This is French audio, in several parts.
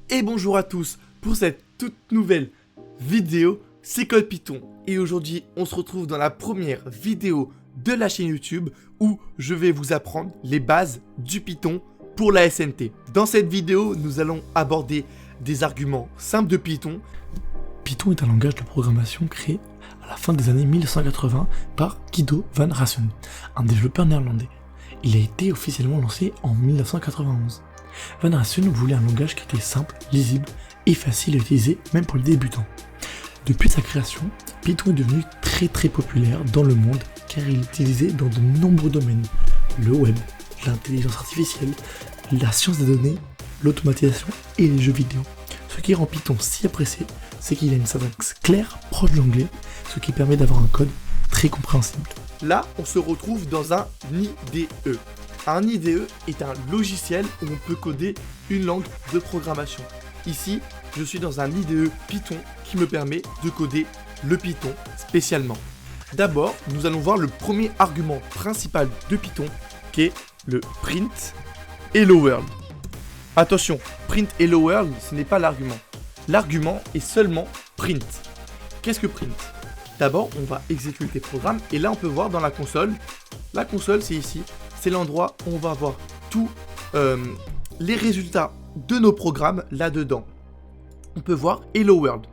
Et bonjour à tous pour cette toute nouvelle vidéo, c'est Code Python. Et aujourd'hui, on se retrouve dans la première vidéo de la chaîne YouTube où je vais vous apprendre les bases du Python pour la SNT. Dans cette vidéo, nous allons aborder des arguments simples de Python. Python est un langage de programmation créé à la fin des années 1980 par Guido van Rossum, un développeur néerlandais. Il a été officiellement lancé en 1991. Van Rossum voulait un langage qui était simple, lisible et facile à utiliser même pour les débutants. Depuis sa création, Python est devenu très populaire dans le monde car il est utilisé dans de nombreux domaines. Le web, l'intelligence artificielle, la science des données, l'automatisation et les jeux vidéo. Ce qui rend Python si apprécié, c'est qu'il a une syntaxe claire, proche de l'anglais, ce qui permet d'avoir un code très compréhensible. Là, on se retrouve dans un IDE. Un IDE est un logiciel où on peut coder une langue de programmation. Ici, je suis dans un IDE Python qui me permet de coder le Python spécialement. D'abord, nous allons voir le premier argument principal de Python qui est le print Hello World. Attention, print Hello World, ce n'est pas l'argument. L'argument est seulement print. Qu'est-ce que print ? D'abord, on va exécuter le programme et là, on peut voir dans la console. La console, c'est ici. C'est l'endroit où on va avoir tous les résultats de nos programmes là-dedans. On peut voir Hello World.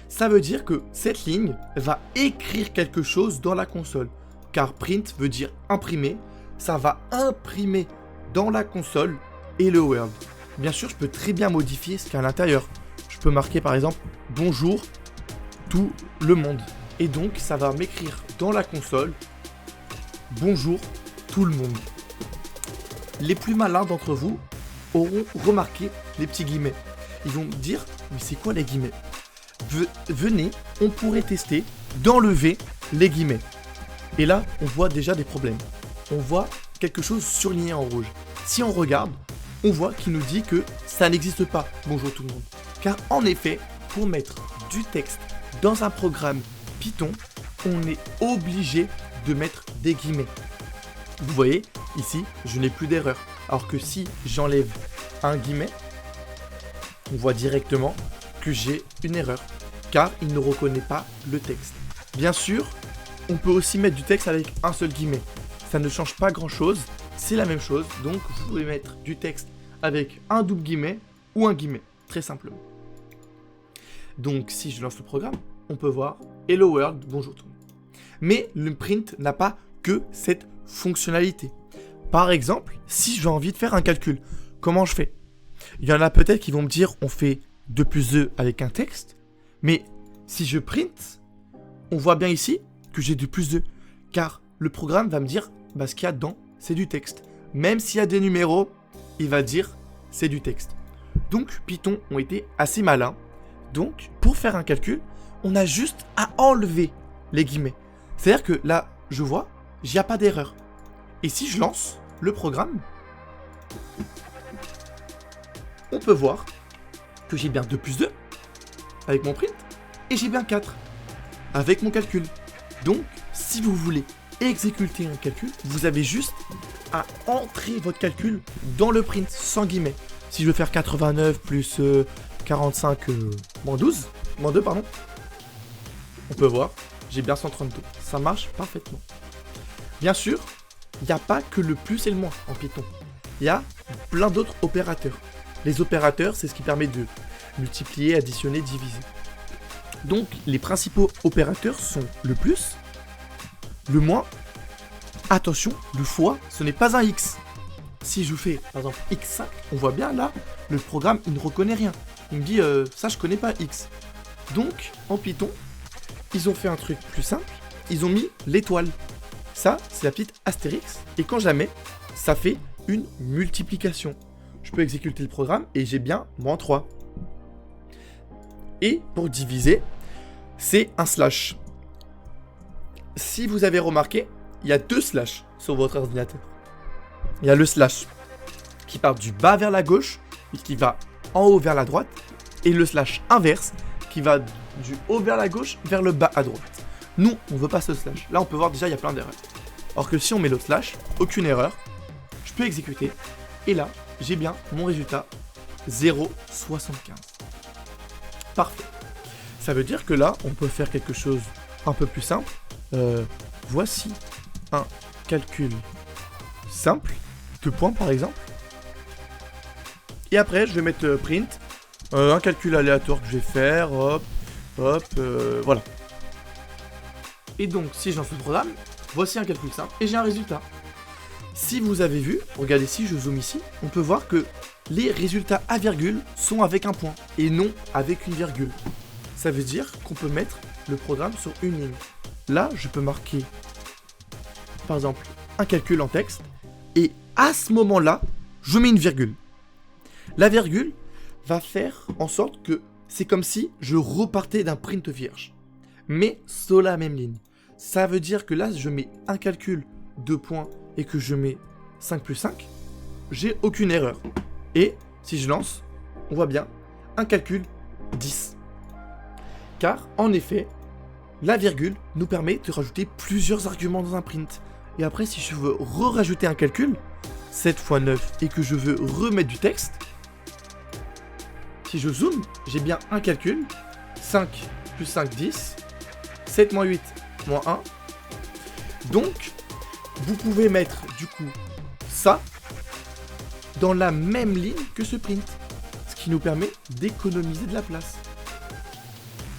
Ça veut dire que cette ligne va écrire quelque chose dans la console. Car print veut dire imprimer. Ça va imprimer dans la console Hello World. Bien sûr, je peux très bien modifier ce qu'il y a à l'intérieur. Je peux marquer par exemple bonjour tout le monde. Et donc, ça va m'écrire dans la console bonjour tout le monde. Les plus malins d'entre vous auront remarqué les petits guillemets. Ils vont me dire, mais c'est quoi les guillemets ? Venez, on pourrait tester d'enlever les guillemets. Et là, on voit déjà des problèmes. On voit quelque chose surligné en rouge. Si on regarde, on voit qu'il nous dit que ça n'existe pas, bonjour tout le monde. Car en effet, pour mettre du texte dans un programme Python, on est obligé de mettre des guillemets. Vous voyez, ici, je n'ai plus d'erreur. Alors que si j'enlève un guillemet, on voit directement que j'ai une erreur, car il ne reconnaît pas le texte. Bien sûr, on peut aussi mettre du texte avec un seul guillemet. Ça ne change pas grand-chose, c'est la même chose. Donc, vous pouvez mettre du texte avec un double guillemet ou un guillemet, très simplement. Donc, si je lance le programme, on peut voir Hello World, bonjour tout le monde. Mais le print n'a pas que cette fonctionnalité. Par exemple, si j'ai envie de faire un calcul, comment je fais ? Il y en a peut-être qui vont me dire on fait 2 plus 2 avec un texte, mais si je print, on voit bien ici que j'ai 2 plus 2, car le programme va me dire ce qu'il y a dedans, c'est du texte. Même s'il y a des numéros, il va dire c'est du texte. Donc Python ont été assez malins. Donc pour faire un calcul, on a juste à enlever les guillemets. C'est-à-dire que là, je vois, il n'y a pas d'erreur. Et si je lance le programme, on peut voir que j'ai bien 2 plus 2 avec mon print et j'ai bien 4 avec mon calcul. Donc, si vous voulez exécuter un calcul, vous avez juste à entrer votre calcul dans le print sans guillemets. Si je veux faire 89 plus 45 moins 12, moins 2, pardon, on peut voir, j'ai bien 132. Ça marche parfaitement. Bien sûr, il n'y a pas que le plus et le moins en Python. Il y a plein d'autres opérateurs. Les opérateurs, c'est ce qui permet de multiplier, additionner, diviser. Donc, les principaux opérateurs sont le plus, le moins. Attention, le fois, ce n'est pas un X. Si je fais, par exemple, X5, on voit bien là, le programme, il ne reconnaît rien. Il me dit, ça, je connais pas X. Donc, en Python, ils ont fait un truc plus simple. Ils ont mis l'étoile. Ça, c'est la petite astérix. Et quand je la mets, ça fait une multiplication. Je peux exécuter le programme et j'ai bien moins 3. Et pour diviser, c'est un slash. Si vous avez remarqué, il y a 2 slash sur votre ordinateur. Il y a le slash qui part du bas vers la gauche et qui va en haut vers la droite. Et le slash inverse qui va du haut vers la gauche vers le bas à droite. Nous, on ne veut pas ce slash. Là, on peut voir déjà, il y a plein d'erreurs. Or que si on met le slash, aucune erreur, je peux exécuter. Et là, j'ai bien mon résultat 0,75. Parfait. Ça veut dire que là, on peut faire quelque chose un peu plus simple. Voici un calcul simple, 2 points par exemple. Et après, je vais mettre print, un calcul aléatoire que je vais faire, hop, voilà. Et donc, si je lance le programme, voici un calcul simple et j'ai un résultat. Si vous avez vu, regardez ici, je zoome ici, on peut voir que les résultats à virgule sont avec un point et non avec une virgule. Ça veut dire qu'on peut mettre le programme sur une ligne. Là, je peux marquer, par exemple, un calcul en texte et à ce moment-là, je mets une virgule. La virgule va faire en sorte que c'est comme si je repartais d'un print vierge, mais sur la même ligne. Ça veut dire que là, je mets un calcul 2 points et que je mets 5 plus 5, j'ai aucune erreur. Et si je lance, on voit bien un calcul 10. Car en effet, la virgule nous permet de rajouter plusieurs arguments dans un print. Et après, si je veux rajouter un calcul, 7 x 9, et que je veux remettre du texte, si je zoome, j'ai bien un calcul, 5 plus 5, 10, 7 moins 8, moins 1. Donc, vous pouvez mettre du coup ça dans la même ligne que ce print, ce qui nous permet d'économiser de la place.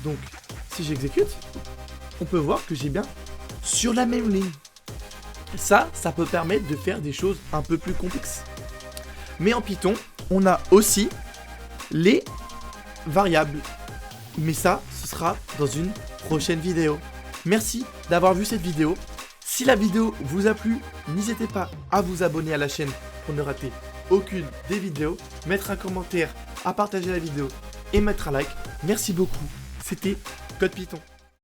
Donc, si j'exécute, on peut voir que j'ai bien sur la même ligne. Ça peut permettre de faire des choses un peu plus complexes. Mais en Python, on a aussi les variables. Mais ça, ce sera dans une prochaine vidéo. Merci d'avoir vu cette vidéo. Si la vidéo vous a plu, n'hésitez pas à vous abonner à la chaîne pour ne rater aucune des vidéos, mettre un commentaire, à partager la vidéo et mettre un like. Merci beaucoup. C'était Code Python.